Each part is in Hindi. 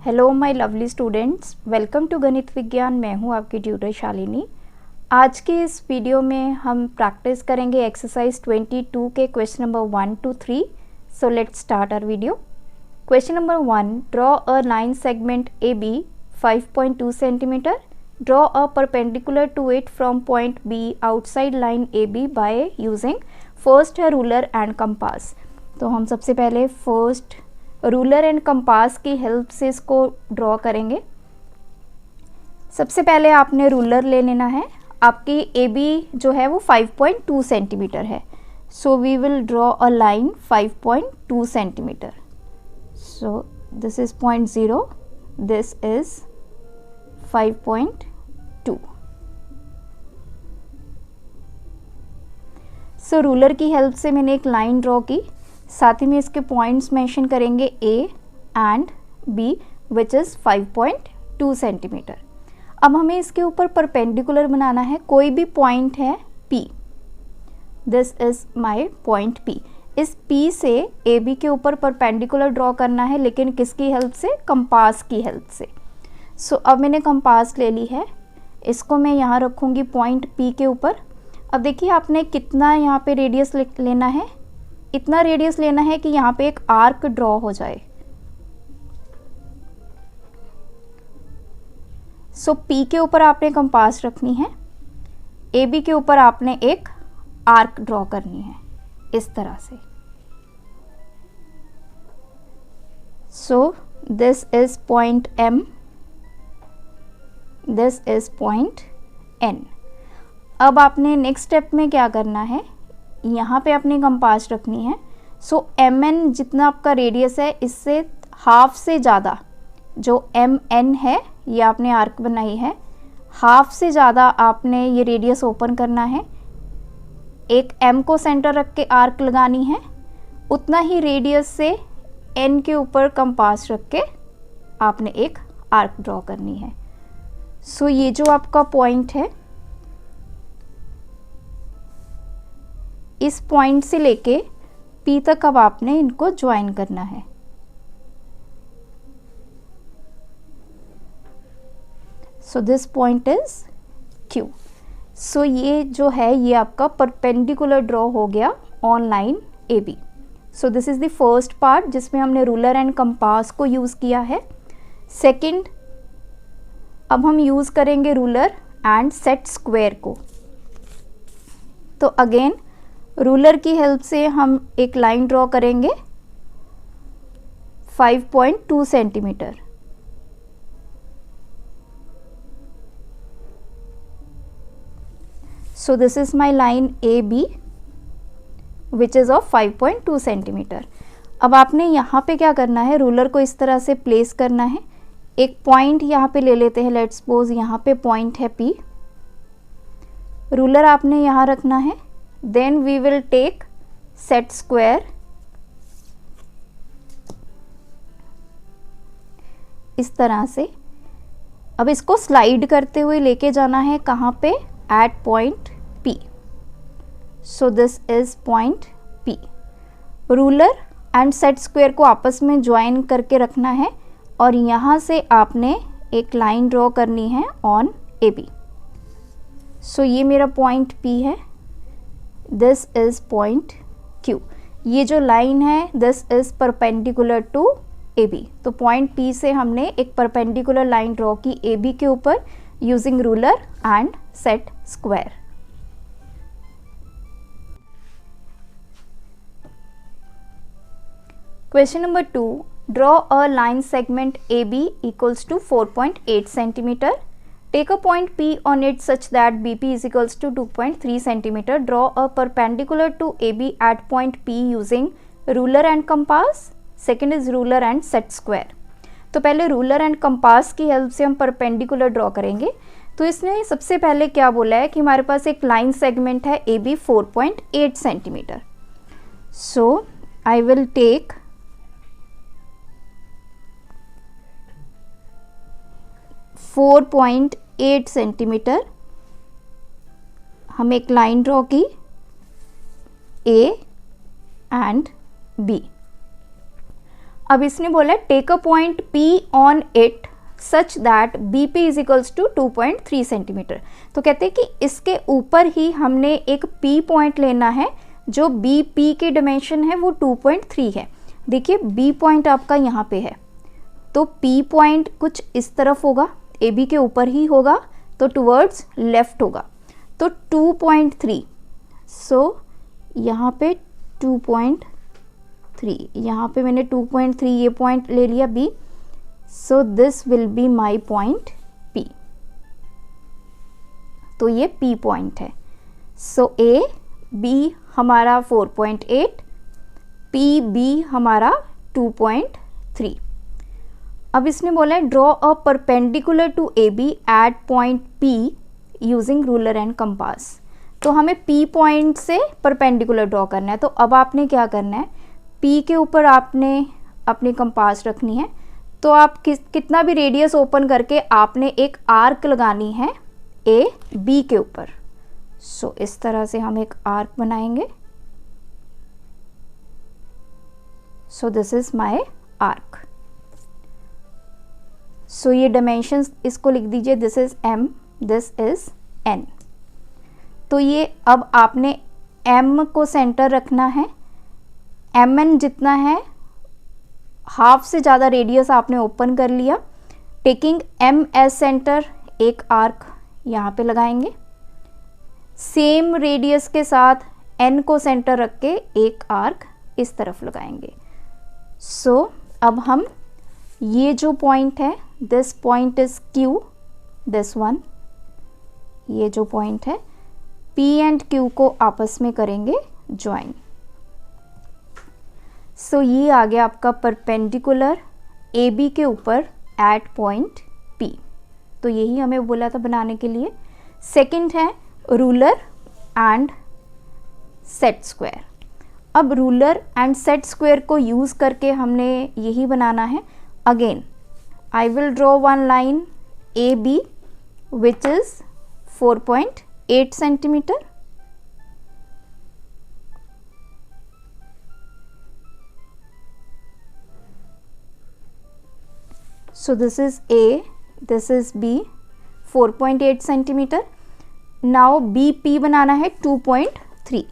Hello my lovely students, welcome to Ganit Vigyan. मैं हूं आपकी ट्यूटर शालिनी। आज के इस वीडियो में हम प्रैक्टिस करेंगे एक्सरसाइज 22 के question number 1 to 3। So let's start our video. Question number 1, draw a line segment AB 5.2 centimetre. Draw a perpendicular to it from point B outside line AB by using first है रूलर एंड कंपास। तो हम सबसे पहले फर्स्ट रूलर एंड कंपास की हेल्प से इसको ड्रॉ करेंगे। सबसे पहले आपने रूलर ले लेना है। आपकी AB जो है वो 5.2 सेंटीमीटर है। So we will draw a line 5.2 centimetre. So this is 0.0, this is 5.2। So ruler की हेल्प से मैंने एक लाइन ड्रॉ की, साथ ही में इसके पॉइंट्स मेंशन करेंगे A and B which is 5.2 centimetre. अब हमें इसके ऊपर परपेंडिकुलर बनाना है। कोई भी पॉइंट है P, this is my point P। इस P से AB के ऊपर परपेंडिकुलर ड्रॉ करना है, लेकिन किसकी हेल्प से? कंपास की हेल्प से। सो अब मैंने कंपास ले ली है, इसको मैं यहाँ रखूँगी पॉइंट P के ऊपर। अब देखिए आपने कितना यहाँ पे रेडियस लेना है, इतना रेडियस लेना है कि यहाँ पे एक आर्क ड्रॉ हो जाए। सो P के ऊपर आपने कंपास रखनी है, AB के ऊपर आपने एक आर्क ड्रॉ करनी है इस तरह से। सो this is point M, this is point N। अब आपने नेक्स्ट स्टेप में क्या करना है, यहाँ पे अपनी कंपास रखनी है। सो MN जितना आपका रेडियस है, इससे हाफ से ज़्यादा जो MN है, ये आपने आर्क बनाई है, हाफ से ज़्यादा आपने ये रेडियस ओपन करना है। एक M को सेंटर रख के आर्क लगानी है, उतना ही रेडियस से N के ऊपर कंपास रख के आपने एक आर्क ड्रॉ करनी है। सो ये जो आपका पॉइंट है, इस पॉइंट से लेके P तक अब आपने इनको ज्वाइन करना है। So this point is Q। सो ये जो है ये आपका परपेंडिकुलर ड्रॉ हो गया on line AB। So this is the first part जिसमें हमने रूलर एंड कंपास को यूज़ किया है। सेकंड, अब हम यूज़ करेंगे रूलर एंड सेट स्क्वायर को। तो अगेन रूलर की हेल्प से हम एक लाइन ड्रॉ करेंगे 5.2 centimetre. So this is my line AB which is of 5.2 centimetre. अब आपने यहाँ पे क्या करना है, रूलर को इस तरह से प्लेस करना है। एक पॉइंट यहाँ पे ले लेते हैं, लेट्स सपोज यहाँ पे पॉइंट है P। रूलर आपने यहाँ रखना है, then we will take set square। इस तरह से अब इसको स्लाइड करते हुए लेके जाना है कहाँ पे? At point P। So this is point P। Ruler and set square को आपस में ज्वाइन करके रखना है और यहाँ से आपने एक लाइन ड्रॉ करनी है ऑन AB। सो ये मेरा पॉइंट P है, दिस इज पॉइंट Q। ये जो लाइन है this is perpendicular to AB। तो पॉइंट P से हमने एक परपेंडिकुलर लाइन ड्रॉ की AB के ऊपर using ruler and set square. Question number 2, draw a line segment AB equals to 4.8 centimetre. Take a point P on it such that BP is equals to 2.3 centimeter. Draw a perpendicular to AB at point P using ruler and compass. Second is ruler and set square. तो पहले रूलर एंड कंपास की हेल्प से हम परपेंडिकुलर ड्रॉ करेंगे। तो इसने सबसे पहले क्या बोला है कि हमारे पास एक लाइन सेगमेंट है AB 4.8 centimetre. So I will take 4.8 centimetre. हम एक लाइन ड्रॉ की A एंड B। अब इसने बोला take a point P on it such that BP is equals to 2.3 centimetre. तो कहते हैं कि इसके ऊपर ही हमने एक P पॉइंट लेना है, जो BP की डिमेंशन है वो 2.3 है। देखिए B पॉइंट आपका यहाँ पे है, तो P पॉइंट कुछ इस तरफ होगा, AB के ऊपर ही होगा, तो टुवर्ड्स लेफ्ट होगा, तो 2.3। सो यहाँ पे 2.3, यहाँ पे मैंने 2.3 ये पॉइंट ले लिया B, so this will be my point P। तो ये P पॉइंट है। सो A B हमारा 4.8, PB हमारा 2.3। अब इसने बोला है draw a perpendicular to AB at point P using ruler and compass. तो हमें P पॉइंट से परपेंडिकुलर ड्रॉ करना है। तो अब आपने क्या करना है, P के ऊपर आपने अपनी कंपास रखनी है। तो आप कितना भी रेडियस ओपन करके आपने एक आर्क लगानी है A B के ऊपर। सो इस तरह से हम एक आर्क बनाएंगे। So this is my arc. So ये डायमेंशंस इसको लिख दीजिए, this is M, this is N। तो ये अब आपने M को सेंटर रखना है, MN जितना है हाफ से ज़्यादा रेडियस आपने ओपन कर लिया। टेकिंग M एज सेंटर एक आर्क यहाँ पे लगाएंगे, सेम रेडियस के साथ N को सेंटर रख के एक आर्क इस तरफ लगाएंगे। सो अब हम ये जो पॉइंट है, this point is Q, this one, ये जो पॉइंट है P एंड Q को आपस में करेंगे ज्वाइन। सो ये आ गया आपका परपेंडिकुलर AB के ऊपर एट पॉइंट P। तो यही हमें बोला था बनाने के लिए। सेकंड है रूलर एंड सेट स्क्वायर। अब रूलर एंड सेट स्क्वायर को यूज़ करके हमने यही बनाना है। Again I will draw one line AB which is 4.8 centimeter. So this is A, this is B, 4.8 centimeter. Now BP बनाना है 2.3.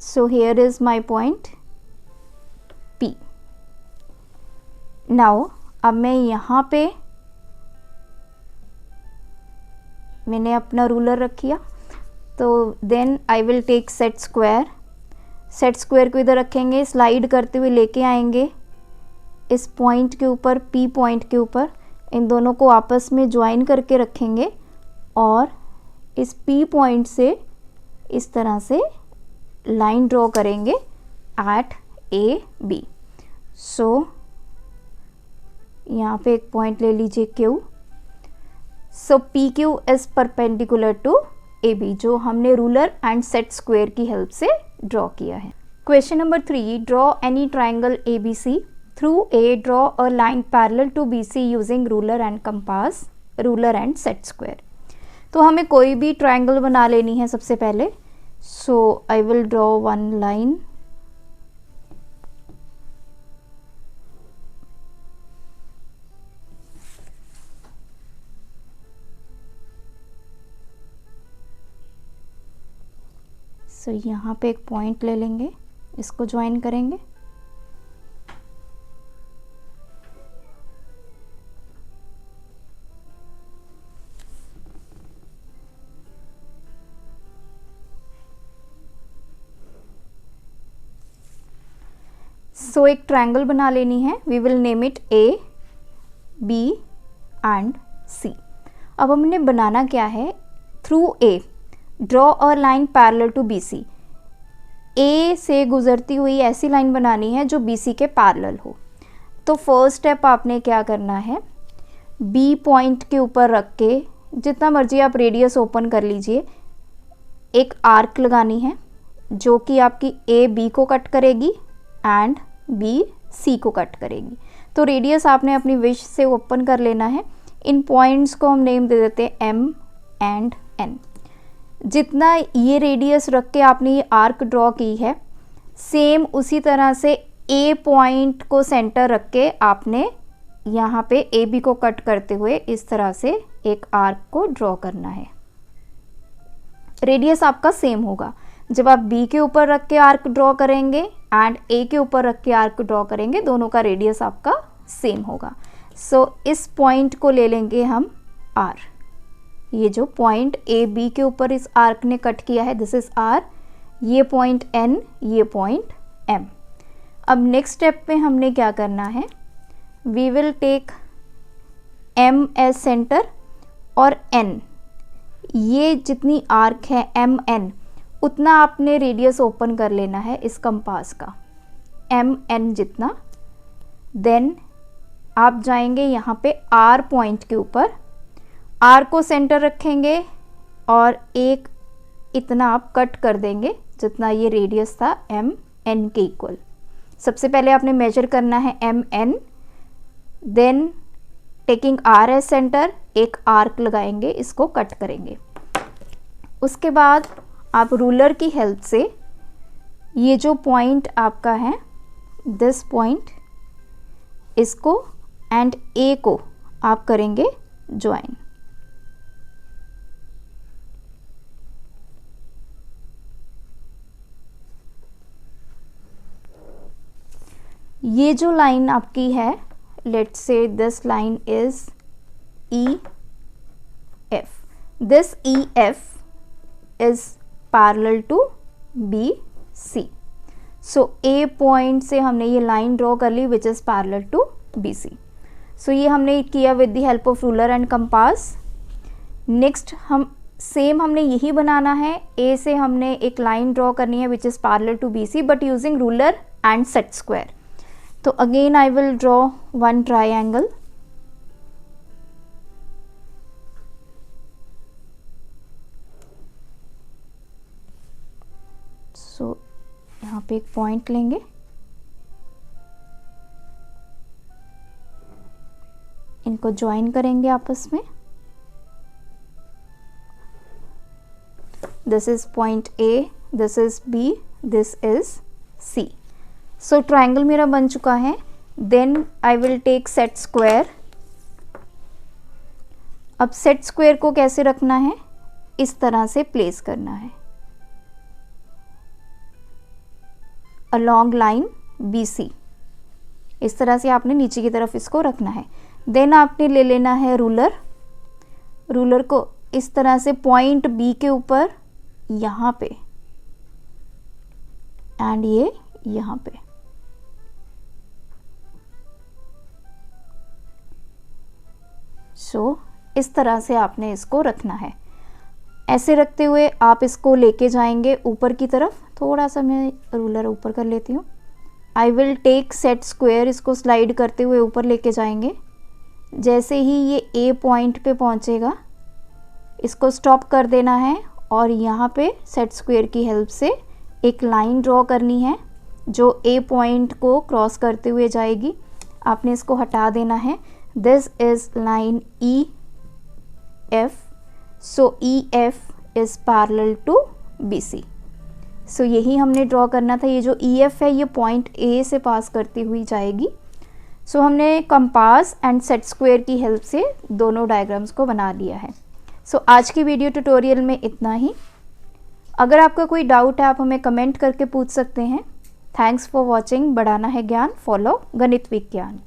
So here is my point P. Now अब मैं यहाँ पे मैंने अपना रूलर रख किया, तो then I will take set square. Set square को इधर रखेंगे, स्लाइड करते हुए लेके आएंगे इस पॉइंट के ऊपर, P पॉइंट के ऊपर, इन दोनों को आपस में ज्वाइन करके रखेंगे और इस P पॉइंट से इस तरह से लाइन ड्रॉ करेंगे एट AB। सो यहाँ पे एक पॉइंट ले लीजिए Q। So PQ is perpendicular to AB, जो हमने रूलर एंड सेट स्क्वायर की हेल्प से ड्रॉ किया है। Question number 3, draw any triangle ABC through A, draw a line parallel to BC using ruler and compass, ruler and set square. तो हमें कोई भी ट्राइंगल बना लेनी है सबसे पहले। So I will draw one line, so यहाँ पे एक पॉइंट ले लेंगे, इसको ज्वाइन करेंगे। सो एक ट्रायंगल बना लेनी है। We will name it A, B and C। अब हमने बनाना क्या है, through A draw a line parallel to BC। A से गुजरती हुई ऐसी लाइन बनानी है जो BC के पैरेलल हो। तो फर्स्ट स्टेप आपने क्या करना है, B पॉइंट के ऊपर रख के जितना मर्जी आप रेडियस ओपन कर लीजिए, एक आर्क लगानी है जो कि आपकी A B को कट करेगी एंड B C को कट करेगी। तो रेडियस आपने अपनी विश से ओपन कर लेना है। इन पॉइंट्स को हम नेम दे देते हैं M एंड N। जितना ये रेडियस रख के आपने ये आर्क ड्रॉ की है, सेम उसी तरह से ए पॉइंट को सेंटर रख के आपने यहाँ पे ए बी को कट करते हुए इस तरह से एक आर्क को ड्रॉ करना है। रेडियस आपका सेम होगा। जब आप बी के ऊपर रख के आर्क ड्रॉ करेंगे एंड ए के ऊपर रख के आर्क ड्रॉ करेंगे, दोनों का रेडियस आपका सेम होगा। सो इस पॉइंट को ले लेंगे हम आर। ये जो पॉइंट ए बी के ऊपर इस आर्क ने कट किया है, दिस इज आर। ये पॉइंट एन, ये पॉइंट एम। अब नेक्स्ट स्टेप में हमने क्या करना है, we will take M as centre और एन, ये जितनी आर्क है एम एन, उतना आपने रेडियस ओपन कर लेना है इस कंपास का, एम एन जितना। देन आप जाएंगे यहाँ पे आर पॉइंट के ऊपर, आर को सेंटर रखेंगे और एक इतना आप कट कर देंगे जितना ये रेडियस था एम एन के इक्वल। सबसे पहले आपने मेजर करना है M N, then taking R as centre एक आर्क लगाएंगे, इसको कट करेंगे। उसके बाद आप रूलर की हेल्प से ये जो पॉइंट आपका है, दिस पॉइंट, इसको एंड ए को आप करेंगे ज्वाइन। ये जो लाइन आपकी है, let's say this line is E F, this E F is parallel to BC. So A point से हमने ये लाइन ड्रॉ कर ली which is parallel to BC. So ये हमने किया with the help of ruler and compass. Next हमने यही बनाना है, A से हमने एक लाइन ड्रॉ करनी है which is parallel to BC but using ruler and set square. तो again I will draw one triangle. सो यहाँ पे एक पॉइंट लेंगे, इनको ज्वाइन करेंगे आपस में। This is point A, this is B, this is C. So triangle मेरा बन चुका है। Then I will take set square. अब सेट स्क्वायर को कैसे रखना है, इस तरह से प्लेस करना है अलॉन्ग लाइन BC। इस तरह से आपने नीचे की तरफ इसको रखना है। देन आपने ले लेना है रूलर, रूलर को इस तरह से पॉइंट B के ऊपर यहाँ पे एंड ये यहाँ पे, सो इस तरह से आपने इसको रखना है। ऐसे रखते हुए आप इसको लेके जाएंगे ऊपर की तरफ। थोड़ा सा मैं रूलर ऊपर कर लेती हूँ। I will take set square, इसको स्लाइड करते हुए ऊपर लेके जाएंगे। जैसे ही ये ए पॉइंट पे पहुँचेगा, इसको स्टॉप कर देना है और यहाँ पे सेट स्क्वायर की हेल्प से एक लाइन ड्रॉ करनी है जो ए पॉइंट को क्रॉस करते हुए जाएगी। आपने इसको हटा देना है। This is line E F, so E F is parallel to BC। So यही हमने ड्रॉ करना था। ये जो ई एफ है ये पॉइंट ए से पास करती हुई जाएगी। सो हमने कंपास एंड सेट स्क्वायर की हेल्प से दोनों डायग्राम्स को बना लिया है। सो आज की वीडियो ट्यूटोरियल में इतना ही। अगर आपका कोई डाउट है आप हमें कमेंट करके पूछ सकते हैं। Thanks for watching. बढ़ाना है ज्ञान, फॉलो गणित विज्ञान।